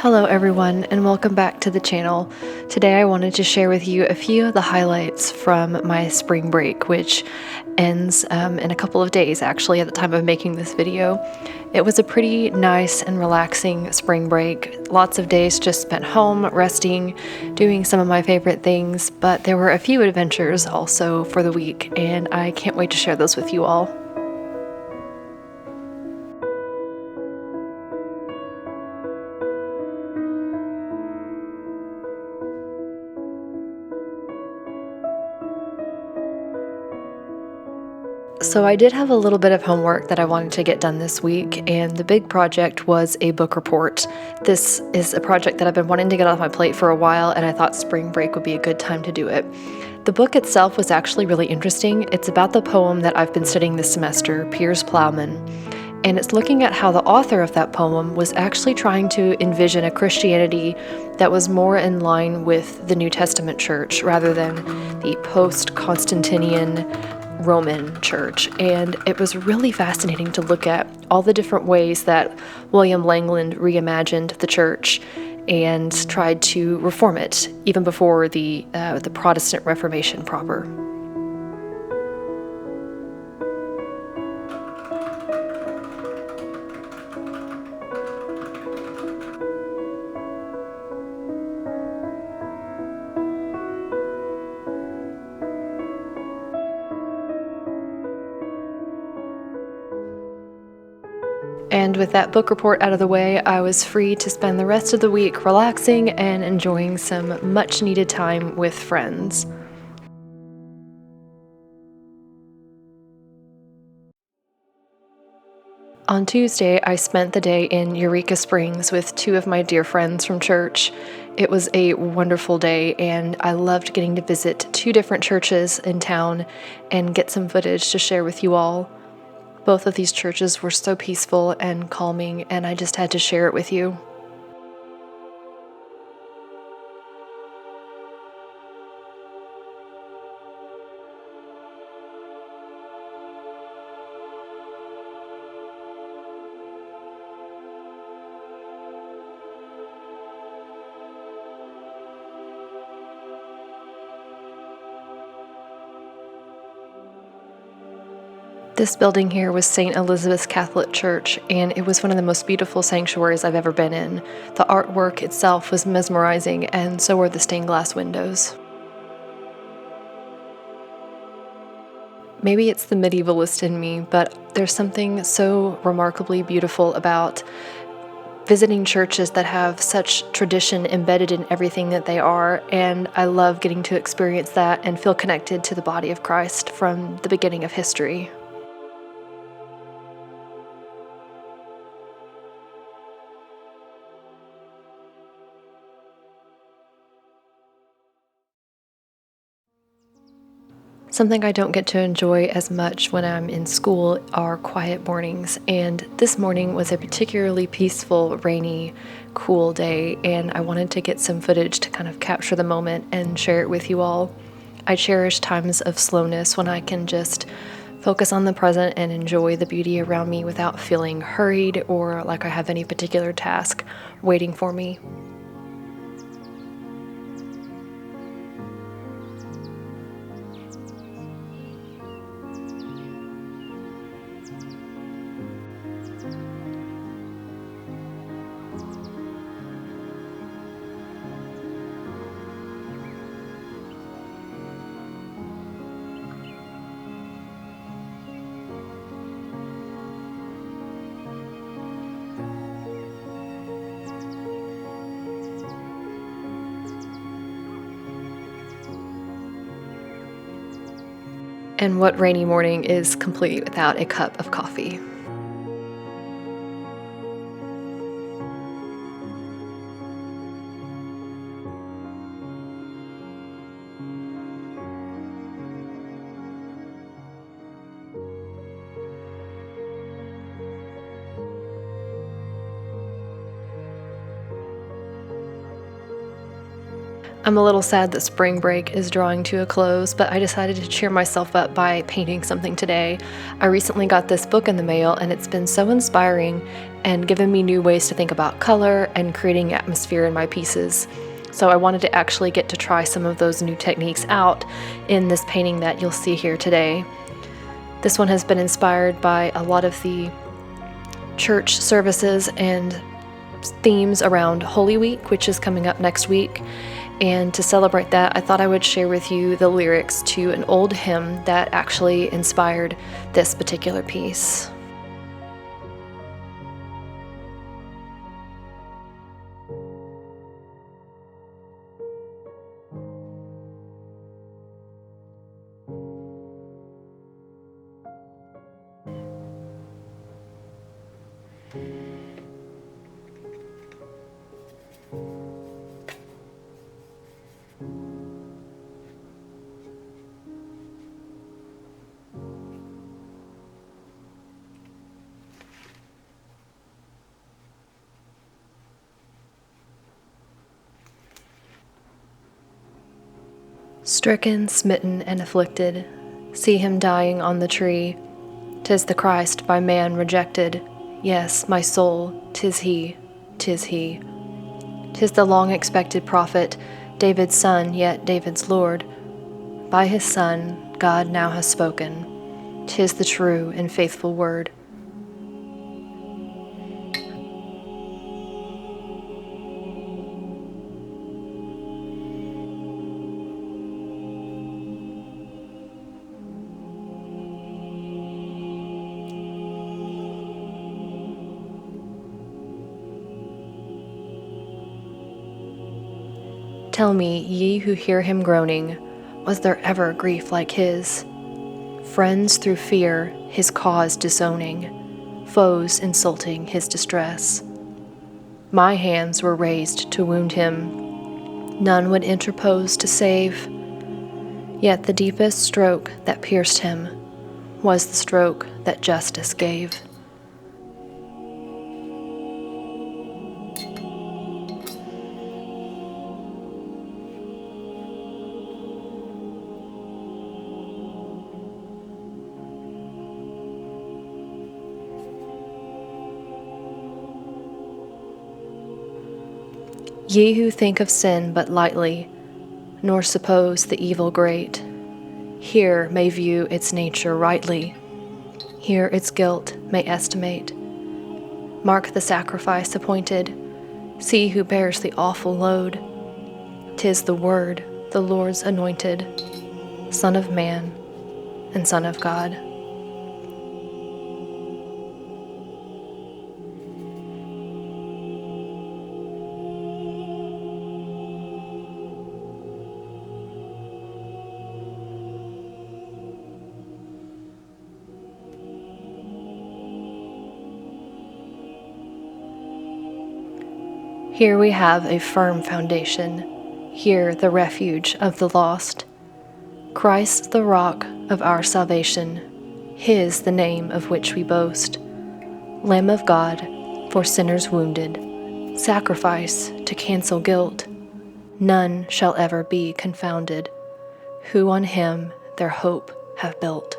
Hello everyone, and welcome back to the channel. Today I wanted to share with you a few of the highlights from my spring break, which ends in a couple of days actually at the time of making this video. It was a pretty nice and relaxing spring break. Lots of days just spent home, resting, doing some of my favorite things, but there were a few adventures also for the week, and I can't wait to share those with you all. So I did have a little bit of homework that I wanted to get done this week, and the big project was a book report. This is a project that I've been wanting to get off my plate for a while, and I thought spring break would be a good time to do it. The book itself was actually really interesting. It's about the poem that I've been studying this semester, Piers Plowman, and it's looking at how the author of that poem was actually trying to envision a Christianity that was more in line with the New Testament church rather than the post-Constantinian Roman church. And it was really fascinating to look at all the different ways that William Langland reimagined the church and tried to reform it, even before the Protestant Reformation proper. And with that book report out of the way, I was free to spend the rest of the week relaxing and enjoying some much needed time with friends. On Tuesday, I spent the day in Eureka Springs with two of my dear friends from church. It was a wonderful day, and I loved getting to visit two different churches in town and get some footage to share with you all. Both of these churches were so peaceful and calming, and I just had to share it with you. This building here was St. Elizabeth's Catholic Church, and it was one of the most beautiful sanctuaries I've ever been in. The artwork itself was mesmerizing, and so were the stained glass windows. Maybe it's the medievalist in me, but there's something so remarkably beautiful about visiting churches that have such tradition embedded in everything that they are, and I love getting to experience that and feel connected to the body of Christ from the beginning of history. Something I don't get to enjoy as much when I'm in school are quiet mornings, and this morning was a particularly peaceful, rainy, cool day, and I wanted to get some footage to kind of capture the moment and share it with you all. I cherish times of slowness when I can just focus on the present and enjoy the beauty around me without feeling hurried or like I have any particular task waiting for me. And what rainy morning is complete without a cup of coffee? I'm a little sad that spring break is drawing to a close, but I decided to cheer myself up by painting something today. I recently got this book in the mail, and it's been so inspiring and given me new ways to think about color and creating atmosphere in my pieces. So I wanted to actually get to try some of those new techniques out in this painting that you'll see here today. This one has been inspired by a lot of the church services and themes around Holy Week, which is coming up next week. And to celebrate that, I thought I would share with you the lyrics to an old hymn that actually inspired this particular piece. Stricken, smitten, and afflicted, see him dying on the tree. 'Tis the Christ by man rejected. Yes, my soul, 'tis he, 'tis he. 'Tis the long-expected prophet, David's son, yet David's Lord. By his Son, God now has spoken. 'Tis the true and faithful word. Tell me, ye who hear him groaning, was there ever grief like his? Friends through fear his cause disowning, foes insulting his distress. My hands were raised to wound him, none would interpose to save. Yet the deepest stroke that pierced him was the stroke that justice gave. Ye who think of sin but lightly, nor suppose the evil great, here may view its nature rightly, here its guilt may estimate. Mark the sacrifice appointed, see who bears the awful load. 'Tis the Word, the Lord's anointed, Son of Man and Son of God. Here we have a firm foundation, here the refuge of the lost. Christ the rock of our salvation, his the name of which we boast. Lamb of God, for sinners wounded, sacrifice to cancel guilt. None shall ever be confounded, who on him their hope have built.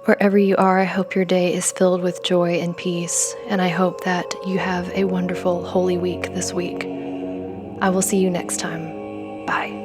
Wherever you are, I hope your day is filled with joy and peace, and I hope that you have a wonderful Holy Week this week. I will see you next time. Bye.